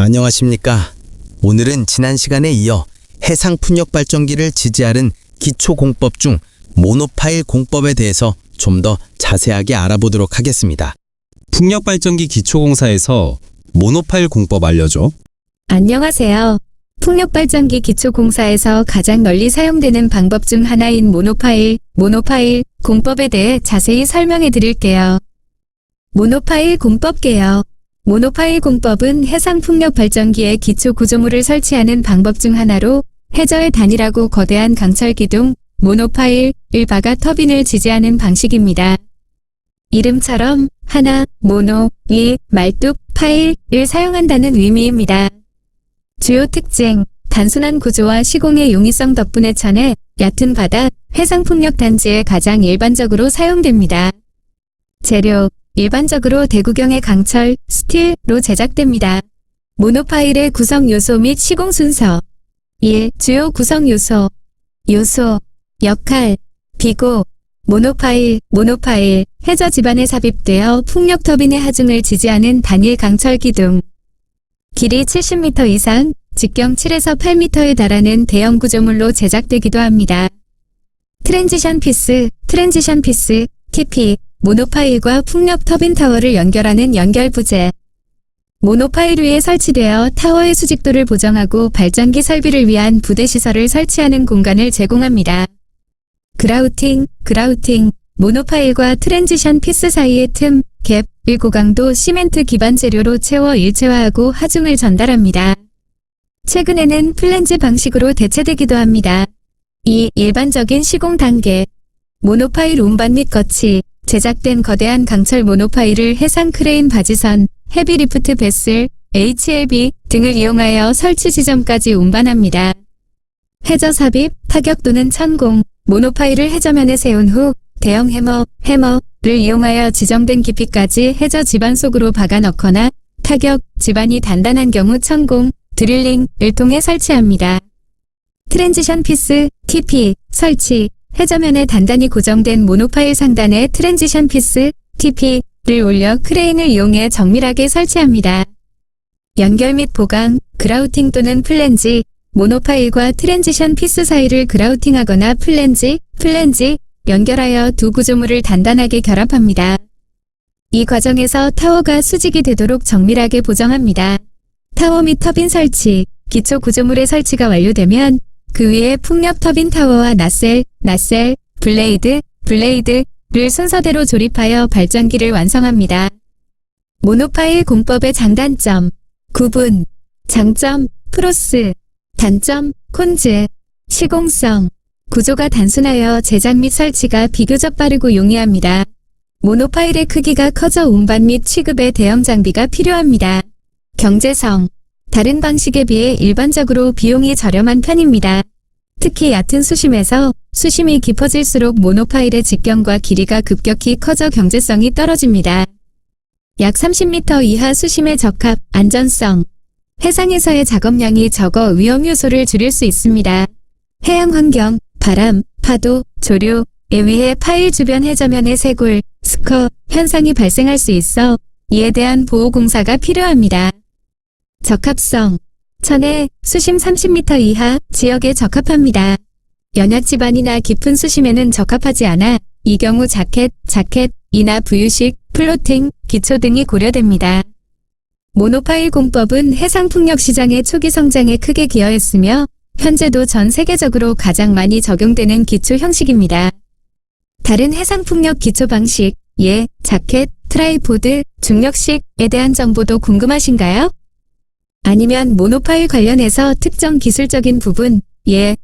안녕하십니까. 오늘은 지난 시간에 이어 해상풍력발전기를 지지하는 기초공법 중 모노파일 공법에 대해서 좀 더 자세하게 알아보도록 하겠습니다. 풍력발전기 기초공사에서 모노파일 공법 알려줘. 안녕하세요. 풍력발전기 기초공사에서 가장 널리 사용되는 방법 중 하나인 모노파일 공법에 대해 자세히 설명해 드릴게요. 모노파일 공법 개요. 모노파일 공법은 해상풍력발전기의 기초 구조물을 설치하는 방법 중 하나로 해저에 단일하고 거대한 강철 기둥 모노파일을 박아 터빈을 지지하는 방식입니다. 이름처럼 하나, 모노, 말뚝, 파일을 사용한다는 의미입니다. 주요 특징, 단순한 구조와 시공의 용이성 덕분에 천해, 얕은 바다, 해상풍력 단지에 가장 일반적으로 사용됩니다. 재료, 일반적으로 대구경의 강철, 스틸로 제작됩니다. 모노파일의 구성 요소 및 시공 순서 1. 주요 구성 요소 역할, 비고, 모노파일, 해저 지반에 삽입되어 풍력 터빈의 하중을 지지하는 단일 강철 기둥. 길이 70m 이상, 직경 7에서 8m에 달하는 대형 구조물로 제작되기도 합니다. 트랜지션 피스, TP, 모노파일과 풍력 터빈 타워를 연결하는 연결 부재. 모노파일 위에 설치되어 타워의 수직도를 보정하고 발전기 설비를 위한 부대 시설을 설치하는 공간을 제공합니다. 그라우팅, 모노파일과 트랜지션 피스 사이의 틈, 갭을 고강도 시멘트 기반 재료로 채워 일체화하고 하중을 전달합니다. 최근에는 플랜지 방식으로 대체되기도 합니다. 2. 일반적인 시공 단계. 모노파일 운반 및 거치. 제작된 거대한 강철 모노파일을 해상 크레인 바지선, 헤비리프트 베슬, HLB 등을 이용하여 설치 지점까지 운반합니다. 해저 삽입, 타격 또는 천공, 모노파일을 해저면에 세운 후 대형 해머를 이용하여 지정된 깊이까지 해저 지반 속으로 박아 넣거나 타격, 지반이 단단한 경우 천공, 드릴링을 통해 설치합니다. 트랜지션 피스, TP, 설치. 해저면에 단단히 고정된 모노파일 상단에 트랜지션 피스, TP를 올려 크레인을 이용해 정밀하게 설치합니다. 연결 및 보강, 그라우팅 또는 플랜지, 모노파일과 트랜지션 피스 사이를 그라우팅하거나 플랜지, 연결하여 두 구조물을 단단하게 결합합니다. 이 과정에서 타워가 수직이 되도록 정밀하게 보정합니다. 타워 및 터빈 설치, 기초 구조물의 설치가 완료되면 그 위에 풍력 터빈 타워와 나셀, 블레이드를 순서대로 조립하여 발전기를 완성합니다. 모노파일 공법의 장단점, 구분, 장점, 프로스, 단점, 콘즈, 시공성, 구조가 단순하여 제작 및 설치가 비교적 빠르고 용이합니다. 모노파일의 크기가 커져 운반 및 취급에 대형 장비가 필요합니다. 경제성, 다른 방식에 비해 일반적으로 비용이 저렴한 편입니다. 특히 얕은 수심에서 수심이 깊어질수록 모노파일의 직경과 길이가 급격히 커져 경제성이 떨어집니다. 약 30m 이하 수심에 적합, 안전성. 해상에서의 작업량이 적어 위험 요소를 줄일 수 있습니다. 해양 환경, 바람, 파도, 조류에 의해 파일 주변 해저면에 쇄골, 스커 현상이 발생할 수 있어 이에 대한 보호 공사가 필요합니다. 적합성. 천해, 수심 30m 이하 지역에 적합합니다. 연약 지반이나 깊은 수심에는 적합하지 않아 이 경우 자켓이나 부유식, 플로팅, 기초 등이 고려됩니다. 모노파일 공법은 해상풍력 시장의 초기 성장에 크게 기여했으며 현재도 전 세계적으로 가장 많이 적용되는 기초 형식입니다. 다른 해상풍력 기초 방식, 자켓, 트라이포드, 중력식에 대한 정보도 궁금하신가요? 아니면 모노파일 관련해서 특정 기술적인 부분,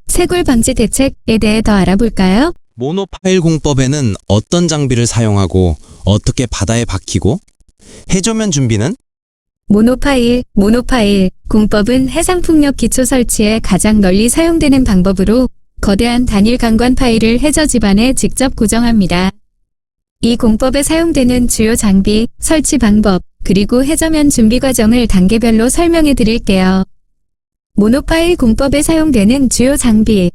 쇄골 방지 대책에 대해 더 알아볼까요? 모노파일 공법에는 어떤 장비를 사용하고 어떻게 바다에 박히고 해저면 준비는? 모노파일 공법은 해상풍력 기초 설치에 가장 널리 사용되는 방법으로 거대한 단일 강관 파일을 해저 지반에 직접 고정합니다. 이 공법에 사용되는 주요 장비, 설치 방법, 그리고 해저면 준비 과정을 단계별로 설명해 드릴게요. 모노파일 공법에 사용되는 주요 장비.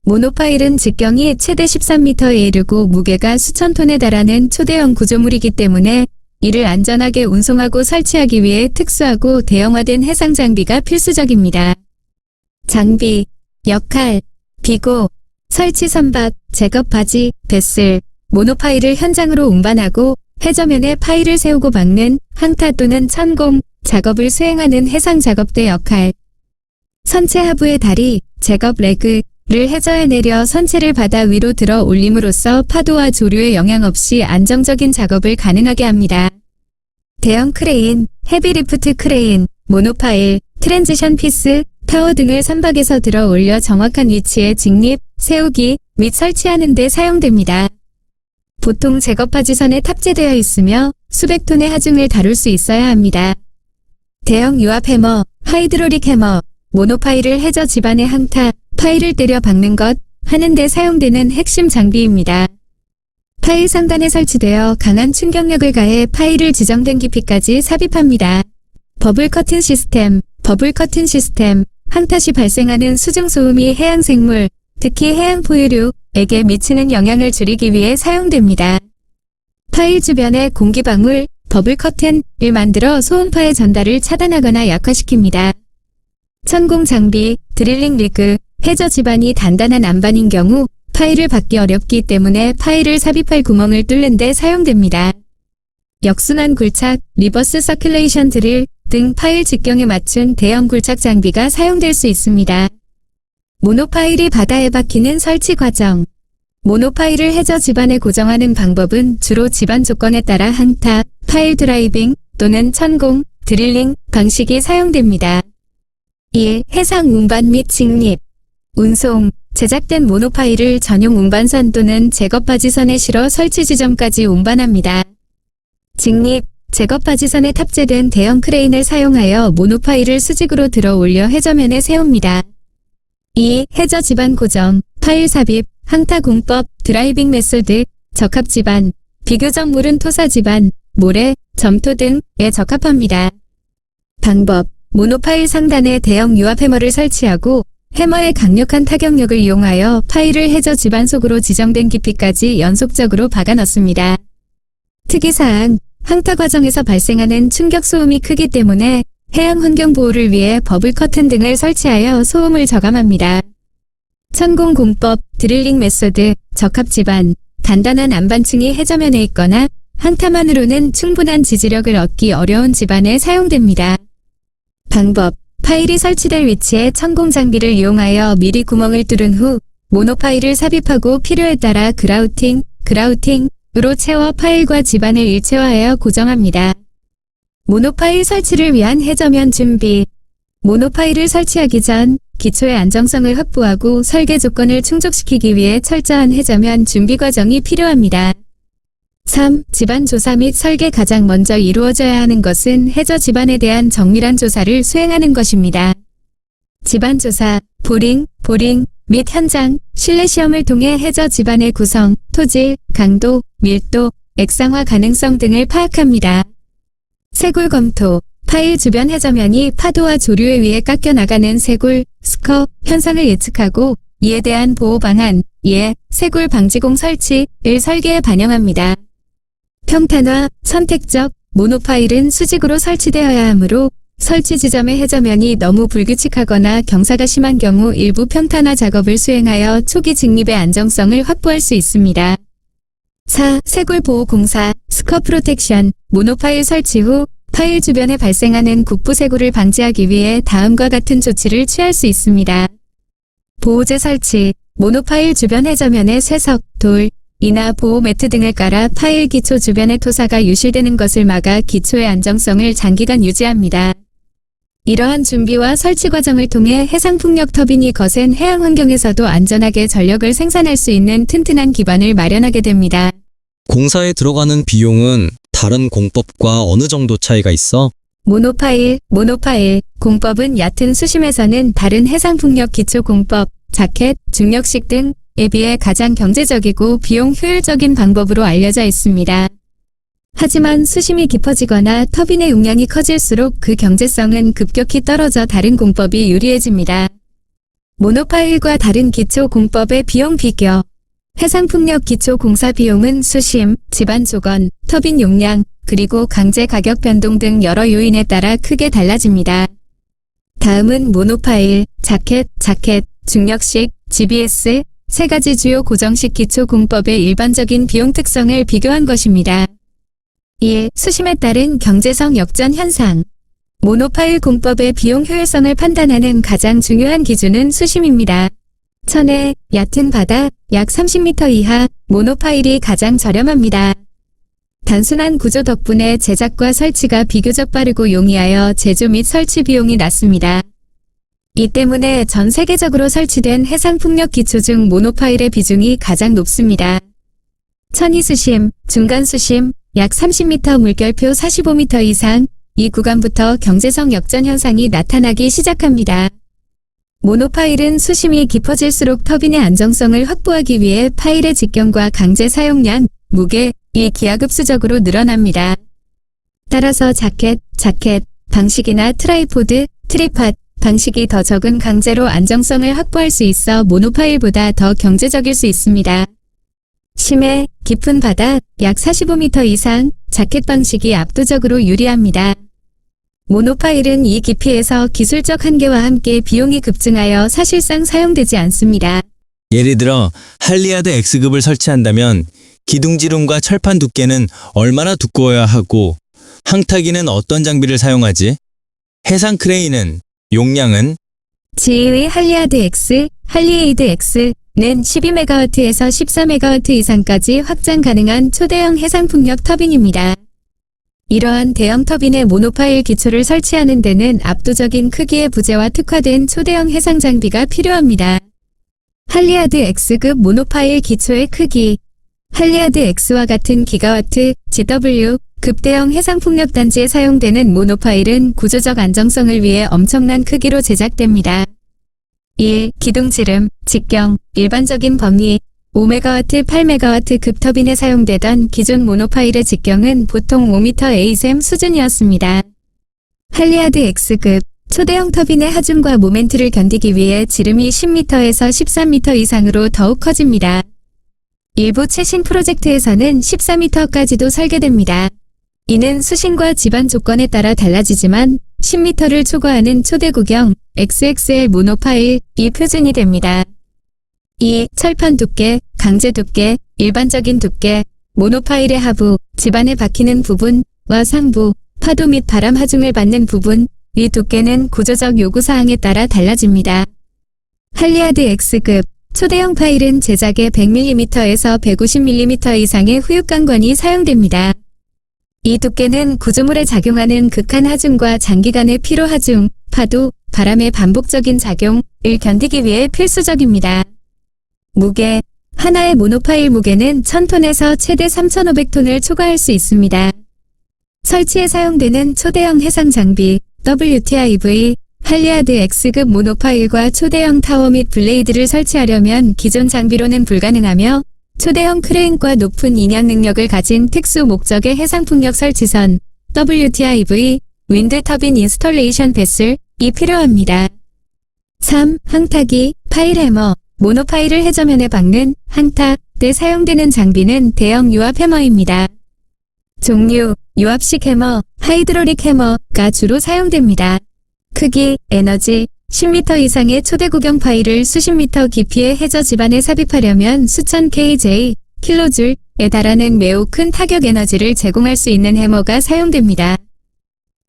모노파일은 직경이 최대 13m에 이르고 무게가 수천 톤에 달하는 초대형 구조물이기 때문에 이를 안전하게 운송하고 설치하기 위해 특수하고 대형화된 해상 장비가 필수적입니다. 장비, 역할, 비고, 설치 선박, 제거 바지, 뱃슬, 모노파일을 현장으로 운반하고 해저면에 파일을 세우고 막는 항타 또는 천공, 작업을 수행하는 해상 작업대 역할. 선체 하부의 다리, 제거 레그를 해저에 내려 선체를 바다 위로 들어 올림으로써 파도와 조류의 영향 없이 안정적인 작업을 가능하게 합니다. 대형 크레인, 헤비리프트 크레인, 모노파일, 트랜지션 피스, 타워 등을 선박에서 들어 올려 정확한 위치에 직립, 세우기 및 설치하는 데 사용됩니다. 보통 제거파지선에 탑재되어 있으며 수백 톤의 하중을 다룰 수 있어야 합니다. 대형 유압 해머, 하이드로릭 해머, 모노파일을 해저 집안의 항타, 파일을 때려 박는 것 하는 데 사용되는 핵심 장비입니다. 파일 상단에 설치되어 강한 충격력을 가해 파일을 지정된 깊이까지 삽입합니다. 버블 커튼 시스템, 항타 시 발생하는 수증소음이 해양생물, 특히 해양 포유류에게 미치는 영향을 줄이기 위해 사용됩니다. 파일 주변에 공기방울, 버블 커튼을 만들어 소음파의 전달을 차단하거나 약화시킵니다. 천공 장비, 드릴링 리그, 해저 지반이 단단한 안반인 경우 파일을 받기 어렵기 때문에 파일을 삽입할 구멍을 뚫는 데 사용됩니다. 역순환 굴착, 리버스 서큘레이션 드릴 등 파일 직경에 맞춘 대형 굴착 장비가 사용될 수 있습니다. 모노파일이 바다에 박히는 설치 과정. 모노파일을 해저 지반에 고정하는 방법은 주로 지반 조건에 따라 항타, 파일 드라이빙 또는 천공, 드릴링 방식이 사용됩니다. 1. 해상 운반 및 직립. 운송, 제작된 모노파일을 전용 운반선 또는 제거바지선에 실어 설치 지점까지 운반합니다. 직립, 제거바지선에 탑재된 대형 크레인을 사용하여 모노파일을 수직으로 들어 올려 해저면에 세웁니다. 2. 해저 지반 고정, 파일 삽입, 항타 공법, 드라이빙 메소드, 적합 지반, 비교적 무른 토사 지반, 모래, 점토 등에 적합합니다. 방법, 모노파일 상단에 대형 유압 해머를 설치하고 해머의 강력한 타격력을 이용하여 파일을 해저 지반 속으로 지정된 깊이까지 연속적으로 박아 넣습니다. 특이사항, 항타 과정에서 발생하는 충격 소음이 크기 때문에 해양 환경 보호를 위해 버블 커튼 등을 설치하여 소음을 저감합니다. 천공 공법, 드릴링 메소드, 적합 지반, 단단한 안반층이 해저면에 있거나 항타만으로는 충분한 지지력을 얻기 어려운 지반에 사용됩니다. 방법, 파일이 설치될 위치에 천공 장비를 이용하여 미리 구멍을 뚫은 후 모노파일을 삽입하고 필요에 따라 그라우팅으로 채워 파일과 지반을 일체화하여 고정합니다. 모노파일 설치를 위한 해저면 준비. 모노파일을 설치하기 전 기초의 안정성을 확보하고 설계 조건을 충족시키기 위해 철저한 해저면 준비 과정이 필요합니다. 3. 지반 조사 및 설계. 가장 먼저 이루어져야 하는 것은 해저 지반에 대한 정밀한 조사를 수행하는 것입니다. 지반 조사, 보링 및 현장, 실내 시험을 통해 해저 지반의 구성, 토질, 강도, 밀도, 액상화 가능성 등을 파악합니다. 쇄골 검토, 파일 주변 해저면이 파도와 조류에 의해 깎여 나가는 쇄골, 스커 현상을 예측하고 이에 대한 보호 방안, 쇄골 방지공 설치를 설계에 반영합니다. 평탄화, 선택적, 모노파일은 수직으로 설치되어야 하므로 설치 지점의 해저면이 너무 불규칙하거나 경사가 심한 경우 일부 평탄화 작업을 수행하여 초기 직립의 안정성을 확보할 수 있습니다. 4. 쇄골 보호 공사, 스커 프로텍션, 모노파일 설치 후 파일 주변에 발생하는 국부 쇄골을 방지하기 위해 다음과 같은 조치를 취할 수 있습니다. 보호제 설치, 모노파일 주변 해저면에 쇠석, 돌, 이나 보호 매트 등을 깔아 파일 기초 주변의 토사가 유실되는 것을 막아 기초의 안정성을 장기간 유지합니다. 이러한 준비와 설치 과정을 통해 해상풍력 터빈이 거센 해양 환경에서도 안전하게 전력을 생산할 수 있는 튼튼한 기반을 마련하게 됩니다. 공사에 들어가는 비용은 다른 공법과 어느 정도 차이가 있어? 모노파일, 공법은 얕은 수심에서는 다른 해상풍력 기초 공법, 자켓, 중력식 등에 비해 가장 경제적이고 비용 효율적인 방법으로 알려져 있습니다. 하지만 수심이 깊어지거나 터빈의 용량이 커질수록 그 경제성은 급격히 떨어져 다른 공법이 유리해집니다. 모노파일과 다른 기초 공법의 비용 비교. 해상풍력 기초공사 비용은 수심, 지반 조건, 터빈 용량, 그리고 강제 가격 변동 등 여러 요인에 따라 크게 달라집니다. 다음은 모노파일, 자켓, 중력식, GBS, 세 가지 주요 고정식 기초공법의 일반적인 비용 특성을 비교한 것입니다. 1. 수심에 따른 경제성 역전 현상. 모노파일 공법의 비용 효율성을 판단하는 가장 중요한 기준은 수심입니다. 천해, 얕은 바다, 약 30m 이하, 모노파일이 가장 저렴합니다. 단순한 구조 덕분에 제작과 설치가 비교적 빠르고 용이하여 제조 및 설치 비용이 낮습니다. 이 때문에 전 세계적으로 설치된 해상풍력 기초 중 모노파일의 비중이 가장 높습니다. 천이 수심, 중간 수심, 약 30m 물결표 45m 이상, 이 구간부터 경제성 역전 현상이 나타나기 시작합니다. 모노파일은 수심이 깊어질수록 터빈의 안정성을 확보하기 위해 파일의 직경과 강제 사용량, 무게, 이 기하급수적으로 늘어납니다. 따라서 자켓, 방식이나 트라이포드, 트리팟, 방식이 더 적은 강제로 안정성을 확보할 수 있어 모노파일보다 더 경제적일 수 있습니다. 심해, 깊은 바다, 약 45m 이상, 자켓 방식이 압도적으로 유리합니다. 모노파일은 이 깊이에서 기술적 한계와 함께 비용이 급증하여 사실상 사용되지 않습니다. 예를 들어 할리아드 X급을 설치한다면 기둥지름과 철판 두께는 얼마나 두꺼워야 하고 항타기는 어떤 장비를 사용하지? 해상 크레인은 용량은? GE의 할리아드 X, 할리에이드 X는 12MW에서 14MW 이상까지 확장 가능한 초대형 해상풍력 터빈입니다. 이러한 대형 터빈의 모노파일 기초를 설치하는 데는 압도적인 크기의 부재와 특화된 초대형 해상 장비가 필요합니다. 할리아드 X급 모노파일 기초의 크기. 할리아드 X와 같은 기가와트, GW, 급대형 해상풍력 단지에 사용되는 모노파일은 구조적 안정성을 위해 엄청난 크기로 제작됩니다. 1. 기둥지름, 직경, 일반적인 범위. 5MW, 8MW 급 터빈에 사용되던 기존 모노파일의 직경은 보통 5m ASM 수준이었습니다. 할리아드 X급, 초대형 터빈의 하중과 모멘트를 견디기 위해 지름이 10m에서 13m 이상으로 더욱 커집니다. 일부 최신 프로젝트에서는 14m까지도 설계됩니다. 이는 수심과 지반 조건에 따라 달라지지만 10m를 초과하는 초대구경 XXL 모노파일이 표준이 됩니다. 2. 철판 두께, 강제 두께, 일반적인 두께, 모노파일의 하부, 지반에 박히는 부분과 상부, 파도 및 바람 하중을 받는 부분, 이 두께는 구조적 요구사항에 따라 달라집니다. 할리아드 X급, 초대형 파일은 제작에 100mm에서 150mm 이상의 후육강관이 사용됩니다. 이 두께는 구조물에 작용하는 극한 하중과 장기간의 피로 하중, 파도, 바람의 반복적인 작용을 견디기 위해 필수적입니다. 무게, 하나의 모노파일 무게는 1000톤에서 최대 3500톤을 초과할 수 있습니다. 설치에 사용되는 초대형 해상 장비, WTIV, 할리아드 X급 모노파일과 초대형 타워 및 블레이드를 설치하려면 기존 장비로는 불가능하며 초대형 크레인과 높은 인양 능력을 가진 특수 목적의 해상풍력 설치선, WTIV, 윈드 터빈 인스톨레이션 베슬이 필요합니다. 3. 항타기, 파일 해머. 모노파일을 해저면에 박는 항타 때 사용되는 장비는 대형 유압 해머입니다. 종류, 유압식 해머, 하이드롤릭 해머가 주로 사용됩니다. 크기, 에너지, 10m 이상의 초대구경 파일을 수십 미터 깊이의 해저 지반에 삽입하려면 수천 kJ, 킬로줄에 달하는 매우 큰 타격 에너지를 제공할 수 있는 해머가 사용됩니다.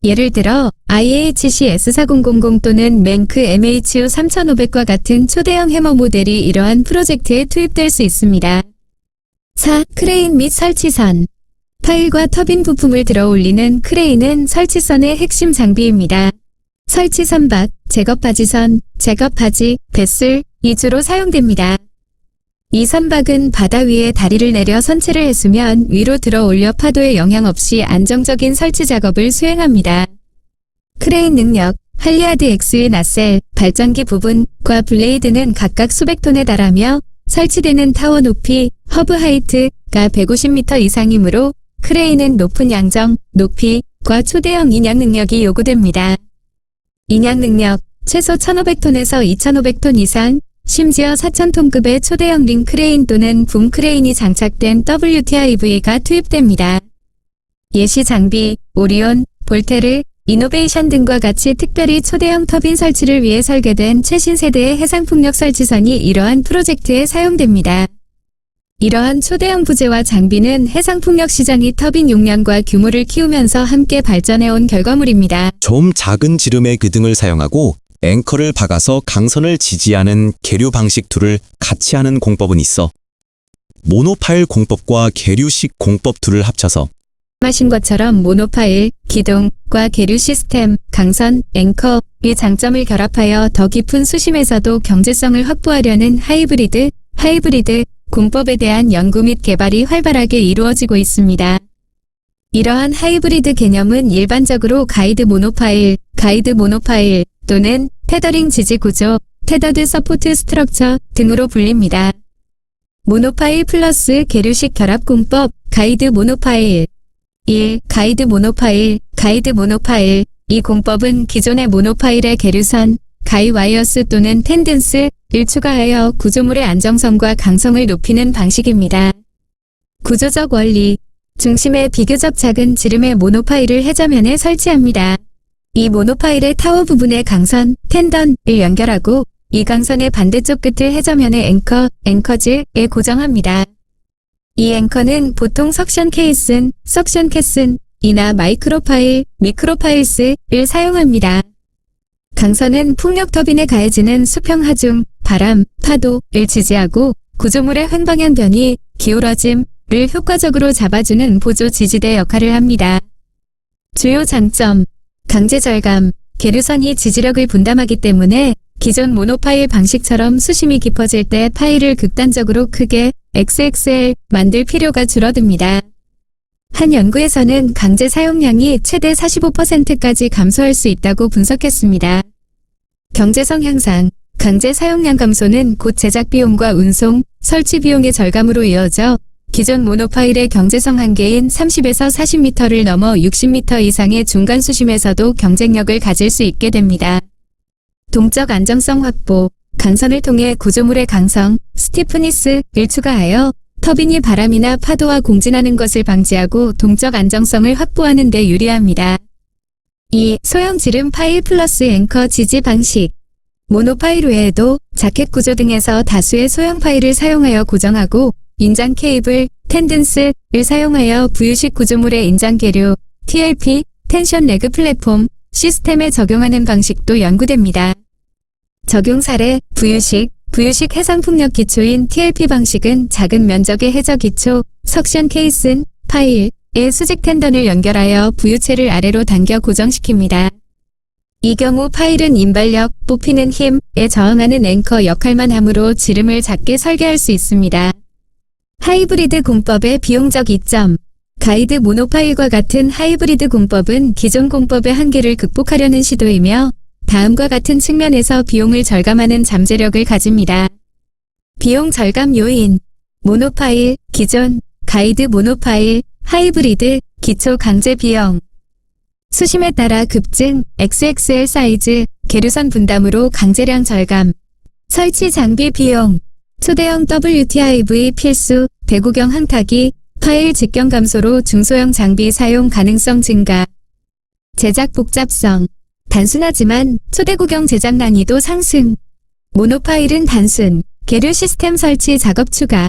예를 들어 IAHC S4000 또는 맹크 MHU 3500과 같은 초대형 해머 모델이 이러한 프로젝트에 투입될 수 있습니다. 4. 크레인 및 설치선. 파일과 터빈 부품을 들어 올리는 크레인은 설치선의 핵심 장비입니다. 설치선 밖, 제거바지선, 제거바지, 뱃슬, 이 주로 사용됩니다. 이 선박은 바다 위에 다리를 내려 선체를 해수면 위로 들어 올려 파도에 영향 없이 안정적인 설치 작업을 수행합니다. 크레인 능력, 할리아드 X의 나셀, 발전기 부분과 블레이드는 각각 수백 톤에 달하며 설치되는 타워 높이, 허브 하이트가 150m 이상이므로 크레인은 높은 양정, 높이과 초대형 인양 능력이 요구됩니다. 인양 능력, 최소 1500톤에서 2500톤 이상, 심지어 4,000톤급의 초대형 링 크레인 또는 붐 크레인이 장착된 WTIV가 투입됩니다. 예시 장비, 오리온, 볼테르, 이노베이션 등과 같이 특별히 초대형 터빈 설치를 위해 설계된 최신 세대의 해상풍력 설치선이 이러한 프로젝트에 사용됩니다. 이러한 초대형 부재와 장비는 해상풍력 시장이 터빈 용량과 규모를 키우면서 함께 발전해온 결과물입니다. 좀 작은 지름의 기둥을 사용하고 앵커를 박아서 강선을 지지하는 계류 방식 툴을 같이 하는 공법은 있어. 모노파일 공법과 계류식 공법 툴을 합쳐서 말씀하신 것처럼 모노파일, 기둥과 계류 시스템, 강선, 앵커의 장점을 결합하여 더 깊은 수심에서도 경제성을 확보하려는 하이브리드 공법에 대한 연구 및 개발이 활발하게 이루어지고 있습니다. 이러한 하이브리드 개념은 일반적으로 가이드 모노파일 또는 테더링 지지 구조, 테더드 서포트 스트럭처 등으로 불립니다. 모노파일 플러스 계류식 결합 공법, 가이드 모노파일. 1. 가이드 모노파일. 이 공법은 기존의 모노파일의 계류선, 가이와이어스 또는 텐든스를 추가하여 구조물의 안정성과 강성을 높이는 방식입니다. 구조적 원리. 중심에 비교적 작은 지름의 모노파일을 해저면에 설치합니다. 이 모노파일의 타워 부분의 강선, 텐던을 연결하고 이 강선의 반대쪽 끝을 해저면의 앵커즈에 고정합니다. 이 앵커는 보통 석션 캐슨이나 미크로파일스를 사용합니다. 강선은 풍력 터빈에 가해지는 수평 하중, 바람, 파도를 지지하고 구조물의 횡방향 변이, 기울어짐을 효과적으로 잡아주는 보조 지지대 역할을 합니다. 주요 장점, 강제 절감, 계류선이 지지력을 분담하기 때문에 기존 모노파일 방식처럼 수심이 깊어질 때 파일을 극단적으로 크게 XXL 만들 필요가 줄어듭니다. 한 연구에서는 강제 사용량이 최대 45%까지 감소할 수 있다고 분석했습니다. 경제성 향상, 강제 사용량 감소는 곧 제작 비용과 운송, 설치 비용의 절감으로 이어져 기존 모노파일의 경제성 한계인 30에서 40m를 넘어 60m 이상의 중간 수심에서도 경쟁력을 가질 수 있게 됩니다. 동적 안정성 확보, 강선을 통해 구조물의 강성, 스티프니스를 추가하여 터빈이 바람이나 파도와 공진하는 것을 방지하고 동적 안정성을 확보하는 데 유리합니다. 2. 소형 지름 파일 플러스 앵커 지지 방식. 모노파일 외에도 자켓 구조 등에서 다수의 소형 파일을 사용하여 고정하고 인장 케이블, 텐든스를 사용하여 부유식 구조물의 인장 계류, TLP, 텐션 레그 플랫폼 시스템에 적용하는 방식도 연구됩니다. 적용 사례, 부유식 해상풍력 기초인 TLP 방식은 작은 면적의 해저 기초, 석션 케이슨, 파일의 수직 텐던을 연결하여 부유체를 아래로 당겨 고정시킵니다. 이 경우 파일은 인발력, 뽑히는 힘에 저항하는 앵커 역할만 하므로 지름을 작게 설계할 수 있습니다. 하이브리드 공법의 비용적 이점. 가이드 모노파일과 같은 하이브리드 공법은 기존 공법의 한계를 극복하려는 시도이며 다음과 같은 측면에서 비용을 절감하는 잠재력을 가집니다. 비용 절감 요인. 모노파일, 기존, 가이드 모노파일, 하이브리드, 기초 강제 비용. 수심에 따라 급증, XXL 사이즈, 계류선 분담으로 강제량 절감. 설치 장비 비용. 초대형 WTIV 필수, 대구경 항타기, 파일 직경 감소로 중소형 장비 사용 가능성 증가. 제작 복잡성. 단순하지만 초대구경 제작 난이도 상승. 모노파일은 단순, 계류 시스템 설치 작업 추가.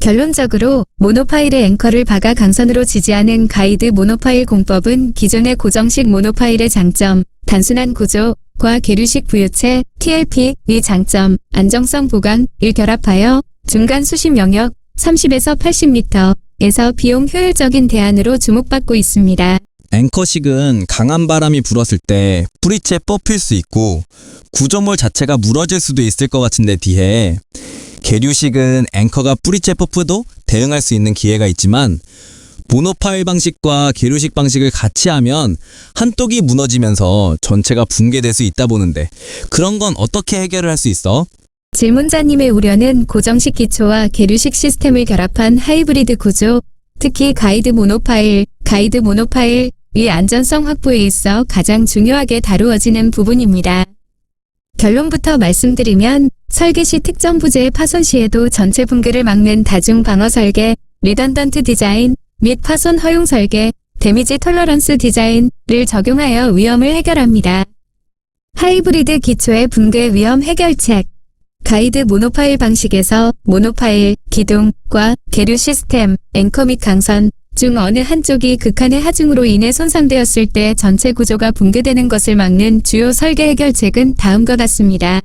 결론적으로 모노파일의 앵커를 박아 강선으로 지지하는 가이드 모노파일 공법은 기존의 고정식 모노파일의 장점, 단순한 구조과 계류식 부유체, TLP의 장점, 안정성 보강을 결합하여 중간 수심 영역 30에서 80m에서 비용 효율적인 대안으로 주목받고 있습니다. 앵커식은 강한 바람이 불었을 때 뿌리채 뽑힐 수 있고 구조물 자체가 무너질 수도 있을 것 같은데 뒤에 계류식은 앵커가 뿌리채 뽑혀도 대응할 수 있는 기회가 있지만 모노파일 방식과 계류식 방식을 같이 하면 한쪽이 무너지면서 전체가 붕괴될 수 있다 보는데 그런 건 어떻게 해결을 할 수 있어? 질문자님의 우려는 고정식 기초와 계류식 시스템을 결합한 하이브리드 구조, 특히 가이드 모노파일의 안전성 확보에 있어 가장 중요하게 다루어지는 부분입니다. 결론부터 말씀드리면 설계 시 특정 부재의 파손 시에도 전체 붕괴를 막는 다중 방어 설계, 리던던트 디자인 및 파손 허용 설계, 데미지 톨러런스 디자인을 적용하여 위험을 해결합니다. 하이브리드 기초의 붕괴 위험 해결책 가이드 모노파일 방식에서 모노파일, 기둥과 계류 시스템, 앵커 및 강선 중 어느 한쪽이 극한의 하중으로 인해 손상되었을 때 전체 구조가 붕괴되는 것을 막는 주요 설계 해결책은 다음과 같습니다.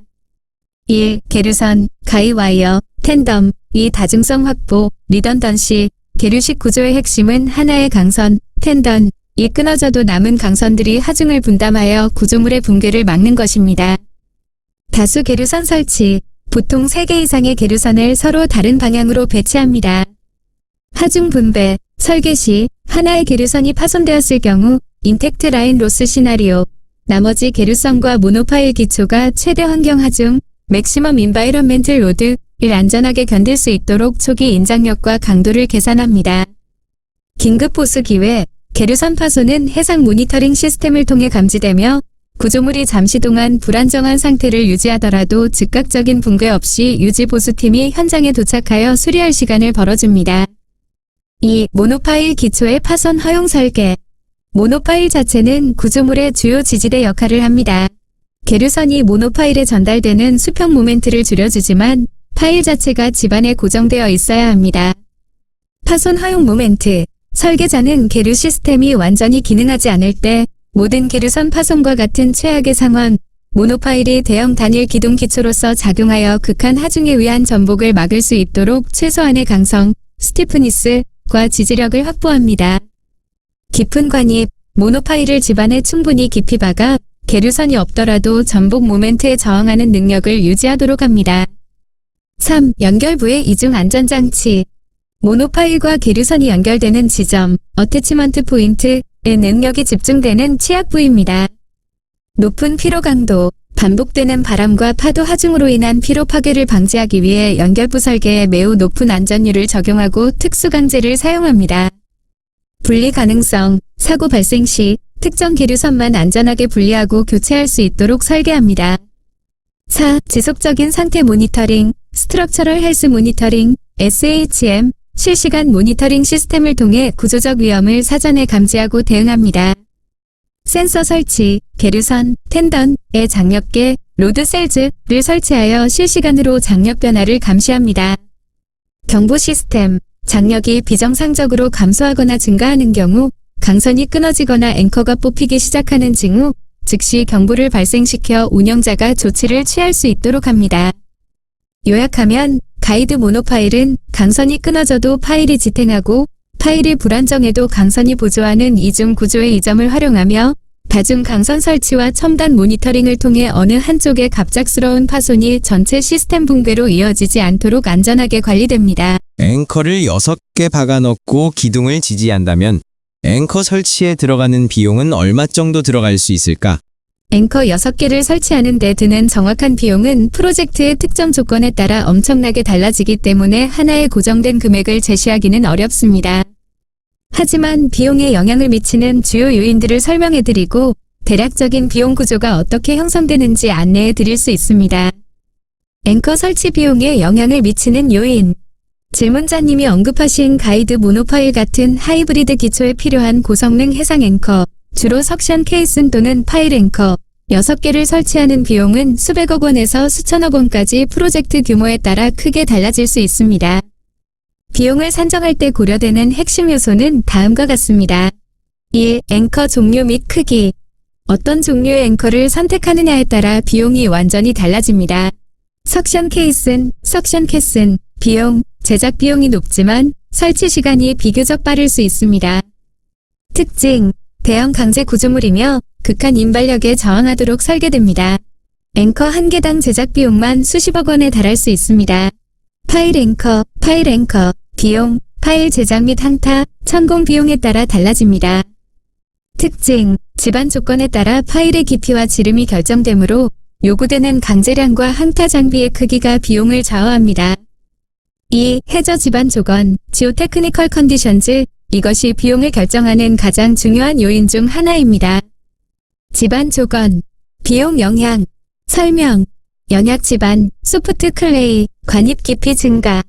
1. 계류선, 가이와이어, 텐덤 2. 다중성 확보, 리던던시 계류식 구조의 핵심은 하나의 강선, 텐던 이 끊어져도 남은 강선들이 하중을 분담하여 구조물의 붕괴를 막는 것입니다. 다수 계류선 설치 보통 3개 이상의 계류선을 서로 다른 방향으로 배치합니다. 하중 분배 설계 시 하나의 계류선이 파손되었을 경우 인텍트 라인 로스 시나리오 나머지 계류선과 모노파일 기초가 최대 환경 하중 맥시멈 인바이런멘틀 로드를 안전하게 견딜 수 있도록 초기 인장력과 강도를 계산합니다. 긴급 보수 기회 계류선 파손은 해상 모니터링 시스템을 통해 감지되며 구조물이 잠시 동안 불안정한 상태를 유지하더라도 즉각적인 붕괴 없이 유지 보수팀이 현장에 도착하여 수리할 시간을 벌어줍니다. 2. 모노파일 기초의 파손 허용 설계 모노파일 자체는 구조물의 주요 지지대 역할을 합니다. 계류선이 모노파일에 전달되는 수평 모멘트를 줄여주지만 파일 자체가 집안에 고정되어 있어야 합니다. 파손 허용 모멘트 설계자는 계류 시스템이 완전히 기능하지 않을 때 모든 계류선 파손과 같은 최악의 상황, 모노파일이 대형 단일 기둥 기초로서 작용하여 극한 하중에 의한 전복을 막을 수 있도록 최소한의 강성, 스티프니스과 지지력을 확보합니다. 깊은 관입, 모노파일을 집안에 충분히 깊이 박아 계류선이 없더라도 전복 모멘트에 저항하는 능력을 유지하도록 합니다. 3. 연결부의 이중 안전장치 모노파일과 계류선이 연결되는 지점, 어태치먼트 포인트의 능력이 집중되는 취약 부위입니다. 높은 피로 강도, 반복되는 바람과 파도 하중으로 인한 피로 파괴를 방지하기 위해 연결부 설계에 매우 높은 안전율을 적용하고 특수 강제를 사용합니다. 분리 가능성, 사고 발생 시 특정 계류선만 안전하게 분리하고 교체할 수 있도록 설계합니다. 4. 지속적인 상태 모니터링, 스트럭처럴 헬스 모니터링, SHM, 실시간 모니터링 시스템을 통해 구조적 위험을 사전에 감지하고 대응합니다. 센서 설치, 계류선, 텐던의 장력계, 로드 셀즈를 설치하여 실시간으로 장력 변화를 감시합니다. 경보 시스템, 장력이 비정상적으로 감소하거나 증가하는 경우 강선이 끊어지거나 앵커가 뽑히기 시작하는 징후 즉시 경보를 발생시켜 운영자가 조치를 취할 수 있도록 합니다. 요약하면 가이드 모노파일은 강선이 끊어져도 파일이 지탱하고 파일이 불안정해도 강선이 보조하는 이중 구조의 이 점을 활용하며 다중 강선 설치와 첨단 모니터링을 통해 어느 한쪽의 갑작스러운 파손이 전체 시스템 붕괴로 이어지지 않도록 안전하게 관리됩니다. 앵커를 6개 박아넣고 기둥을 지지한다면 앵커 설치에 들어가는 비용은 얼마 정도 들어갈 수 있을까? 앵커 6개를 설치하는 데 드는 정확한 비용은 프로젝트의 특정 조건에 따라 엄청나게 달라지기 때문에 하나의 고정된 금액을 제시하기는 어렵습니다. 하지만 비용에 영향을 미치는 주요 요인들을 설명해드리고 대략적인 비용 구조가 어떻게 형성되는지 안내해드릴 수 있습니다. 앵커 설치 비용에 영향을 미치는 요인 질문자님이 언급하신 가이드 모노파일 같은 하이브리드 기초에 필요한 고성능 해상 앵커 주로 석션 케이슨 또는 파일 앵커 6개를 설치하는 비용은 수백억 원에서 수천억 원까지 프로젝트 규모에 따라 크게 달라질 수 있습니다. 비용을 산정할 때 고려되는 핵심 요소는 다음과 같습니다. 1. 앵커 종류 및 크기 어떤 종류의 앵커를 선택하느냐에 따라 비용이 완전히 달라집니다. 석션 케이슨, 석션 캐슨, 비용, 제작 비용이 높지만 설치 시간이 비교적 빠를 수 있습니다. 특징 대형 강제 구조물이며 극한 인발력에 저항하도록 설계됩니다. 앵커 한 개당 제작 비용만 수십억 원에 달할 수 있습니다. 파일 앵커, 비용, 파일 제작 및 항타, 천공 비용에 따라 달라집니다. 특징, 집안 조건에 따라 파일의 깊이와 지름이 결정되므로 요구되는 강제량과 항타 장비의 크기가 비용을 좌우합니다. 2. 해저 집안 조건, 지오테크니컬 컨디션즈 이것이 비용을 결정하는 가장 중요한 요인 중 하나입니다. 집안 조건, 비용 영향 설명. 연약 지반, 소프트 클레이, 관입 깊이 증가.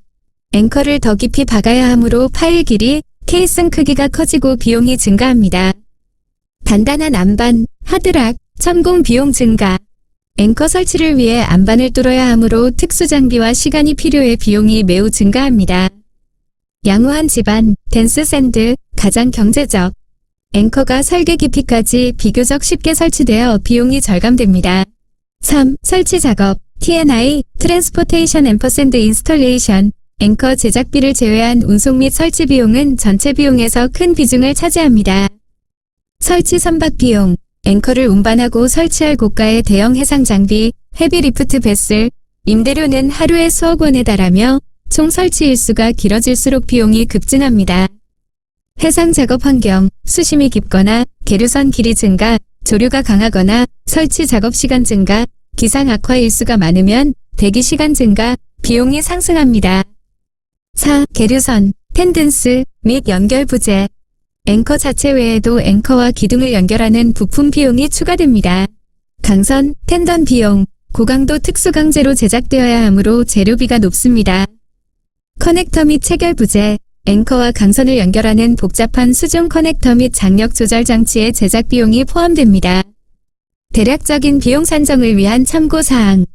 앵커를 더 깊이 박아야 하므로 파일 길이, 케이슨 크기가 커지고 비용이 증가합니다. 단단한 안반, 하드락, 천공 비용 증가. 앵커 설치를 위해 안반을 뚫어야 하므로 특수 장비와 시간이 필요해 비용이 매우 증가합니다. 양호한 지반, 덴스 샌드, 가장 경제적. 앵커가 설계 깊이까지 비교적 쉽게 설치되어 비용이 절감됩니다. 3. 설치 작업, T&I, 트랜스포테이션 앰퍼샌드 인스톨레이션. 앵커 제작비를 제외한 운송 및 설치 비용은 전체 비용에서 큰 비중을 차지합니다. 설치 선박 비용. 앵커를 운반하고 설치할 고가의 대형 해상 장비, 헤비 리프트 베슬, 임대료는 하루에 수억 원에 달하며 총 설치 일수가 길어질수록 비용이 급증합니다. 해상 작업 환경, 수심이 깊거나 계류선 길이 증가, 조류가 강하거나 설치 작업 시간 증가, 기상 악화 일수가 많으면 대기 시간 증가, 비용이 상승합니다. 4. 계류선, 텐든스 및 연결 부재. 앵커 자체 외에도 앵커와 기둥을 연결하는 부품 비용이 추가됩니다. 강선, 텐던 비용, 고강도 특수강제로 제작되어야 하므로 재료비가 높습니다. 커넥터 및 체결 부재, 앵커와 강선을 연결하는 복잡한 수중 커넥터 및 장력 조절 장치의 제작 비용이 포함됩니다. 대략적인 비용 산정을 위한 참고사항.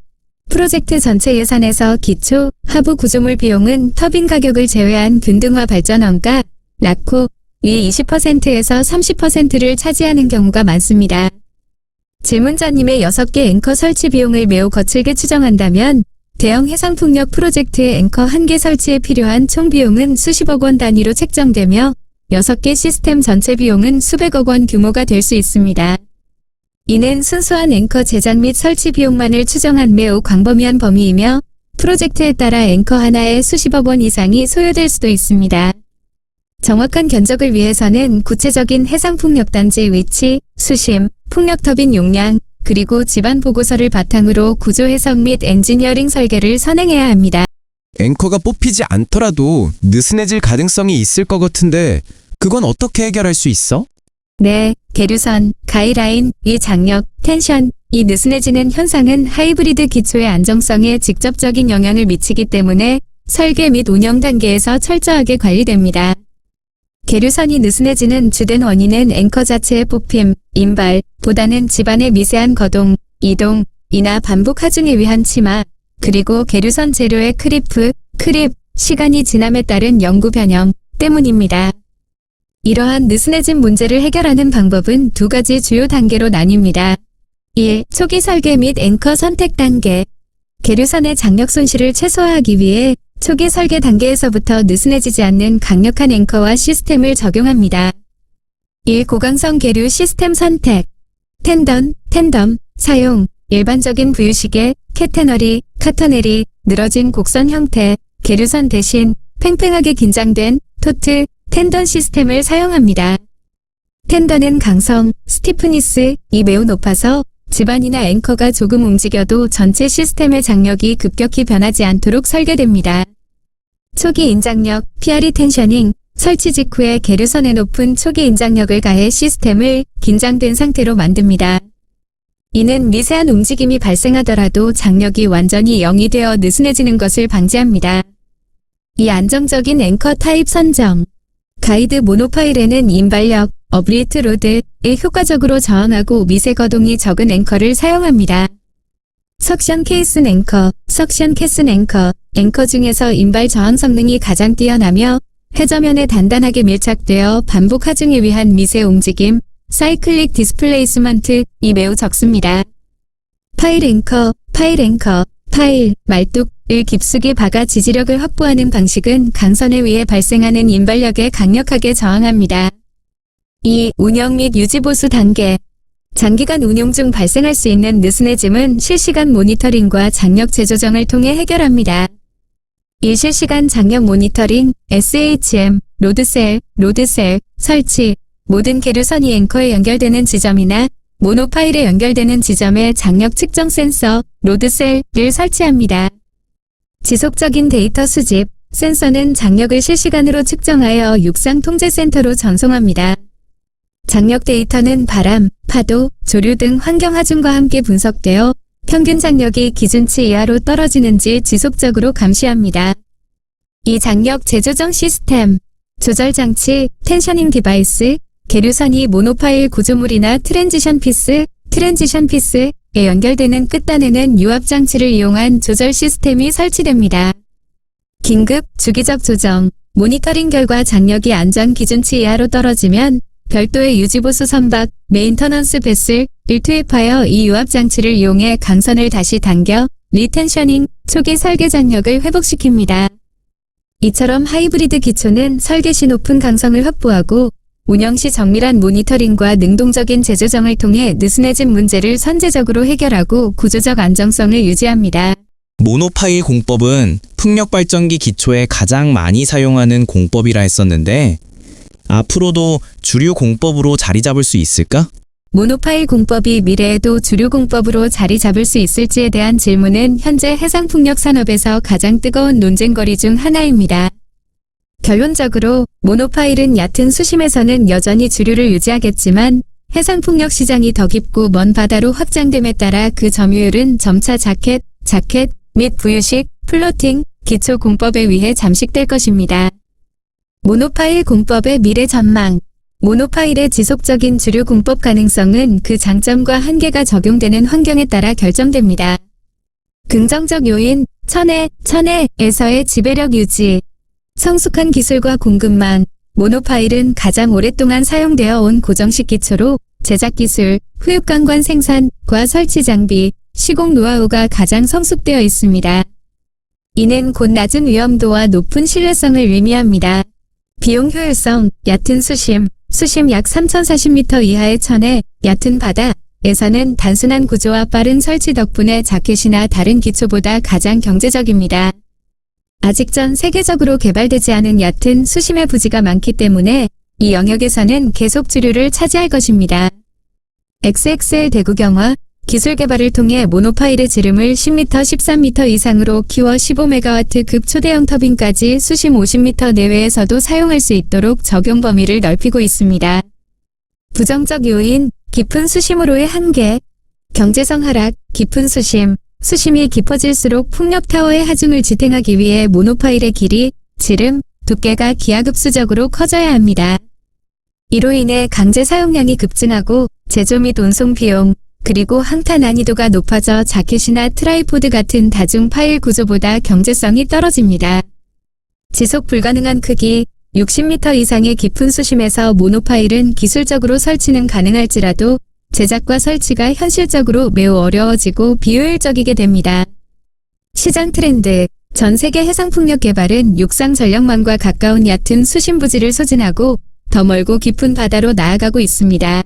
프로젝트 전체 예산에서 기초, 하부 구조물 비용은 터빈 가격을 제외한 균등화 발전 원가, 라코, 위 20%에서 30%를 차지하는 경우가 많습니다. 질문자님의 6개 앵커 설치 비용을 매우 거칠게 추정한다면 대형 해상풍력 프로젝트의 앵커 1개 설치에 필요한 총 비용은 수십억 원 단위로 책정되며 6개 시스템 전체 비용은 수백억 원 규모가 될 수 있습니다. 이는 순수한 앵커 제작 및 설치 비용만을 추정한 매우 광범위한 범위이며 프로젝트에 따라 앵커 하나에 수십억 원 이상이 소요될 수도 있습니다. 정확한 견적을 위해서는 구체적인 해상풍력단지 위치, 수심, 풍력터빈 용량, 그리고 집안 보고서를 바탕으로 구조 해석 및 엔지니어링 설계를 선행해야 합니다. 앵커가 뽑히지 않더라도 느슨해질 가능성이 있을 것 같은데 그건 어떻게 해결할 수 있어? 네, 계류선, 가이라인, 위 장력, 텐션, 이 느슨해지는 현상은 하이브리드 기초의 안정성에 직접적인 영향을 미치기 때문에 설계 및 운영 단계에서 철저하게 관리됩니다. 계류선이 느슨해지는 주된 원인은 앵커 자체의 뽑힘, 인발보다는 집안의 미세한 거동, 이동, 이나 반복 하중에 의한 침하, 그리고 계류선 재료의 크립, 시간이 지남에 따른 영구 변형 때문입니다. 이러한 느슨해진 문제를 해결하는 방법은 2가지 주요 단계로 나뉩니다. 1. 초기 설계 및 앵커 선택 단계. 계류선의 장력 손실을 최소화하기 위해 초기 설계 단계에서부터 느슨해지지 않는 강력한 앵커와 시스템을 적용합니다. 1. 고강성 계류 시스템 선택. 텐덤, 사용. 일반적인 부유시계, 캐테너리, 카터네리, 늘어진 곡선 형태, 계류선 대신 팽팽하게 긴장된 토트, 텐던 시스템을 사용합니다. 텐던은 강성, 스티프니스이 매우 높아서 집안이나 앵커가 조금 움직여도 전체 시스템의 장력이 급격히 변하지 않도록 설계됩니다. 초기 인장력, PRE 텐셔닝, 설치 직후에 계류선에 높은 초기 인장력을 가해 시스템을 긴장된 상태로 만듭니다. 이는 미세한 움직임이 발생하더라도 장력이 완전히 0이 되어 느슨해지는 것을 방지합니다. 이 안정적인 앵커 타입 선정. 가이드 모노파일에는 인발력, 어브리트 로드에 효과적으로 저항하고 미세 거동이 적은 앵커를 사용합니다. 석션 케이슨 앵커, 석션 캐슨 앵커, 앵커 중에서 인발 저항 성능이 가장 뛰어나며 해저면에 단단하게 밀착되어 반복 하중에 위한 미세 움직임, 사이클릭 디스플레이스먼트이 매우 적습니다. 파일 앵커, 말뚝을 깊숙이 박아 지지력을 확보하는 방식은 강선에 의해 발생하는 인발력에 강력하게 저항합니다. 2. 운영 및 유지 보수 단계. 장기간 운용 중 발생할 수 있는 느슨해짐은 실시간 모니터링과 장력 재조정을 통해 해결합니다. 1. 실시간 장력 모니터링, SHM, 로드셀, 설치, 모든 계류선이 앵커에 연결되는 지점이나 모노파일에 연결되는 지점에 장력 측정 센서, 로드셀을 설치합니다. 지속적인 데이터 수집, 센서는 장력을 실시간으로 측정하여 육상 통제센터로 전송합니다. 장력 데이터는 바람, 파도, 조류 등 환경 하중과 함께 분석되어 평균 장력이 기준치 이하로 떨어지는지 지속적으로 감시합니다. 이 장력 재조정 시스템, 조절 장치, 텐셔닝 디바이스, 계류선이 모노파일 구조물이나 트랜지션 피스에 연결되는 끝단에는 유압 장치를 이용한 조절 시스템이 설치됩니다. 긴급, 주기적 조정, 모니터링 결과 장력이 안전 기준치 이하로 떨어지면 별도의 유지보수 선박, 메인터넌스 베슬을 투입하여 이 유압 장치를 이용해 강선을 다시 당겨 리텐셔닝, 초기 설계 장력을 회복시킵니다. 이처럼 하이브리드 기초는 설계 시 높은 강성을 확보하고 운영 시 정밀한 모니터링과 능동적인 재조정을 통해 느슨해진 문제를 선제적으로 해결하고 구조적 안정성을 유지합니다. 모노파일 공법은 풍력 발전기 기초에 가장 많이 사용하는 공법이라 했었는데 앞으로도 주류 공법으로 자리 잡을 수 있을까? 모노파일 공법이 미래에도 주류 공법으로 자리 잡을 수 있을지에 대한 질문은 현재 해상풍력 산업에서 가장 뜨거운 논쟁거리 중 하나입니다. 결론적으로 모노파일은 얕은 수심에서는 여전히 주류를 유지하겠지만 해상풍력 시장이 더 깊고 먼 바다로 확장됨에 따라 그 점유율은 점차 자켓 및 부유식, 플로팅, 기초 공법에 의해 잠식될 것입니다. 모노파일 공법의 미래 전망. 모노파일의 지속적인 주류 공법 가능성은 그 장점과 한계가 적용되는 환경에 따라 결정됩니다. 긍정적 요인, 천혜에서의 지배력 유지. 성숙한 기술과 공급망. 모노파일은 가장 오랫동안 사용되어 온 고정식 기초로 제작 기술, 후육강관 생산과 설치 장비, 시공 노하우가 가장 성숙되어 있습니다. 이는 곧 낮은 위험도와 높은 신뢰성을 의미합니다. 비용 효율성, 얕은 수심 약 3040m 이하의 천혜, 얕은 바다에서는 단순한 구조와 빠른 설치 덕분에 자켓이나 다른 기초보다 가장 경제적입니다. 아직 전 세계적으로 개발되지 않은 얕은 수심의 부지가 많기 때문에 이 영역에서는 계속 주류를 차지할 것입니다. XXL 대구경화 기술 개발을 통해 모노파일의 지름을 10m, 13m 이상으로 키워 15MW 급 초대형 터빈까지 수심 50m 내외에서도 사용할 수 있도록 적용 범위를 넓히고 있습니다. 부정적 요인, 깊은 수심으로의 한계, 경제성 하락, 깊은 수심이 깊어질수록 풍력 타워의 하중을 지탱하기 위해 모노파일의 길이, 지름, 두께가 기하급수적으로 커져야 합니다. 이로 인해 강제 사용량이 급증하고 제조 및 운송 비용, 그리고 항타 난이도가 높아져 자켓이나 트라이포드 같은 다중 파일 구조보다 경제성이 떨어집니다. 지속 불가능한 크기, 60m 이상의 깊은 수심에서 모노파일은 기술적으로 설치는 가능할지라도 제작과 설치가 현실적으로 매우 어려워지고 비효율적이게 됩니다. 시장 트렌드, 전 세계 해상풍력 개발은 육상 전력망과 가까운 얕은 수심 부지를 소진하고 더 멀고 깊은 바다로 나아가고 있습니다.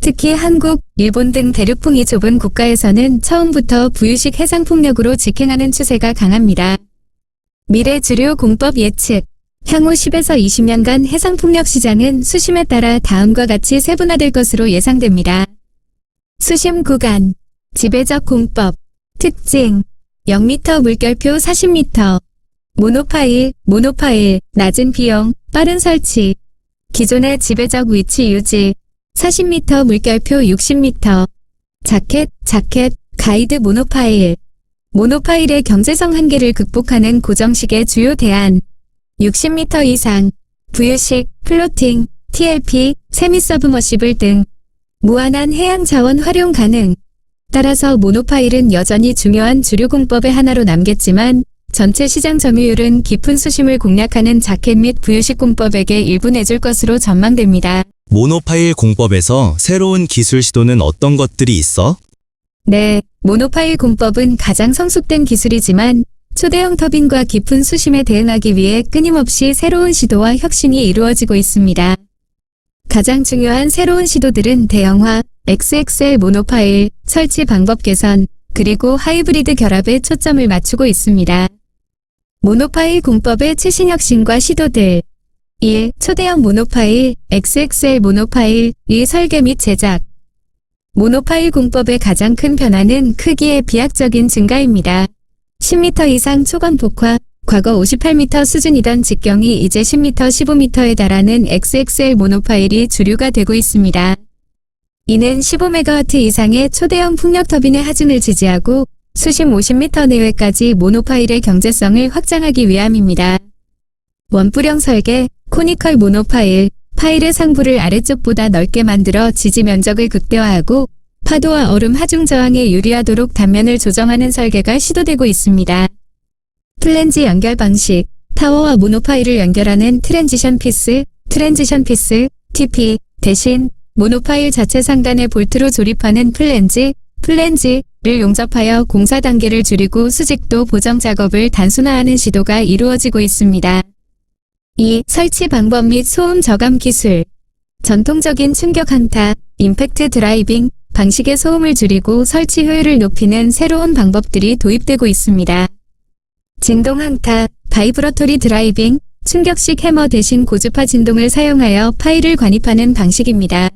특히 한국, 일본 등 대륙풍이 좁은 국가에서는 처음부터 부유식 해상풍력으로 직행하는 추세가 강합니다. 미래 주류 공법 예측. 향후 10에서 20년간 해상풍력 시장은 수심에 따라 다음과 같이 세분화될 것으로 예상됩니다. 수심 구간, 지배적 공법, 특징, 0m 물결표 40m, 모노파일, 낮은 비용, 빠른 설치, 기존의 지배적 위치 유지, 40m 물결표 60m, 자켓, 가이드 모노파일의 경제성 한계를 극복하는 고정식의 주요 대안, 60m 이상, 부유식, 플로팅, TLP, 세미서브머시블 등 무한한 해양 자원 활용 가능. 따라서 모노파일은 여전히 중요한 주류 공법의 하나로 남겠지만 전체 시장 점유율은 깊은 수심을 공략하는 자켓 및 부유식 공법에게 일부 내줄 것으로 전망됩니다. 모노파일 공법에서 새로운 기술 시도는 어떤 것들이 있어? 네, 모노파일 공법은 가장 성숙된 기술이지만 초대형 터빈과 깊은 수심에 대응하기 위해 끊임없이 새로운 시도와 혁신이 이루어지고 있습니다. 가장 중요한 새로운 시도들은 대형화, XXL 모노파일, 설치 방법 개선, 그리고 하이브리드 결합에 초점을 맞추고 있습니다. 모노파일 공법의 최신 혁신과 시도들. 1. 초대형 모노파일, XXL 모노파일, 의 설계 및 제작. 모노파일 공법의 가장 큰 변화는 크기의 비약적인 증가입니다. 10m 이상 초건 폭화, 과거 58m 수준이던 직경이 이제 10m, 15m에 달하는 XXL 모노파일이 주류가 되고 있습니다. 이는 15MW 이상의 초대형 풍력 터빈의 하중을 지지하고 수심 50m 내외까지 모노파일의 경제성을 확장하기 위함입니다. 원뿔형 설계, 코니컬 모노파일, 파일의 상부를 아래쪽보다 넓게 만들어 지지 면적을 극대화하고 파도와 얼음 하중 저항에 유리하도록 단면을 조정하는 설계가 시도되고 있습니다. 플랜지 연결 방식, 타워와 모노파일을 연결하는 트랜지션 피스, TP, 대신 모노파일 자체 상단에 볼트로 조립하는 플랜지를 용접하여 공사 단계를 줄이고 수직도 보정 작업을 단순화하는 시도가 이루어지고 있습니다. 2. 설치 방법 및 소음 저감 기술. 전통적인 충격 항타, 임팩트 드라이빙 방식의 소음을 줄이고 설치 효율을 높이는 새로운 방법들이 도입되고 있습니다. 진동 항타, 바이브러토리 드라이빙, 충격식 해머 대신 고주파 진동을 사용하여 파일을 관입하는 방식입니다.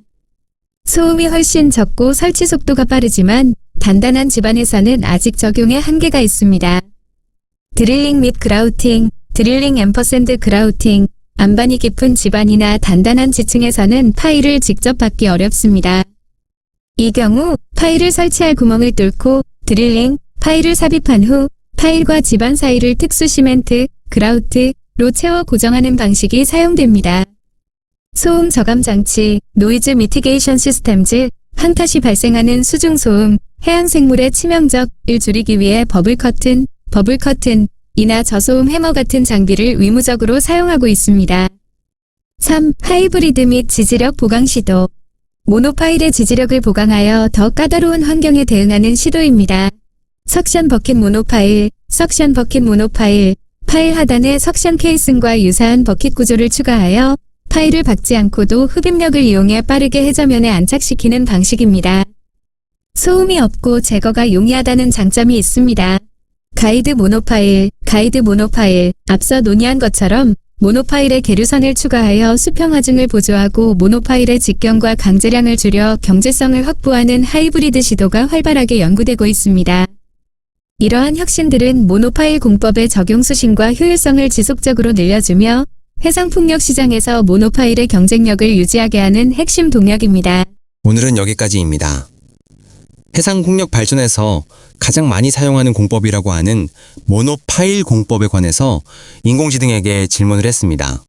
소음이 훨씬 적고 설치 속도가 빠르지만 단단한 집안에서는 아직 적용에 한계가 있습니다. 드릴링 및 그라우팅, 드릴링 앰퍼샌드 그라우팅, 안반이 깊은 집안이나 단단한 지층에서는 파일을 직접 받기 어렵습니다. 이 경우 파일을 설치할 구멍을 뚫고 드릴링, 파일을 삽입한 후 파일과 집안 사이를 특수 시멘트, 그라우트로 채워 고정하는 방식이 사용됩니다. 소음 저감 장치, 노이즈 미티게이션 시스템즈, 항타 시 발생하는 수중 소음, 해양 생물의 치명적을 줄이기 위해 버블 커튼이나 저소음 해머 같은 장비를 의무적으로 사용하고 있습니다. 3. 하이브리드 및 지지력 보강 시도. 모노파일의 지지력을 보강하여 더 까다로운 환경에 대응하는 시도입니다. 석션 버킷 모노파일, 파일 하단에 석션 케이슨과 유사한 버킷 구조를 추가하여 파일을 박지 않고도 흡입력을 이용해 빠르게 해저면에 안착시키는 방식입니다. 소음이 없고 제거가 용이하다는 장점이 있습니다. 가이드 모노파일, 앞서 논의한 것처럼 모노파일에 계류선을 추가하여 수평 하중을 보조하고 모노파일의 직경과 강제량을 줄여 경제성을 확보하는 하이브리드 시도가 활발하게 연구되고 있습니다. 이러한 혁신들은 모노파일 공법의 적용 수신과 효율성을 지속적으로 늘려주며 해상풍력 시장에서 모노파일의 경쟁력을 유지하게 하는 핵심 동력입니다. 오늘은 여기까지입니다. 해상풍력 발전에서 가장 많이 사용하는 공법이라고 하는 모노파일 공법에 관해서 인공지능에게 질문을 했습니다.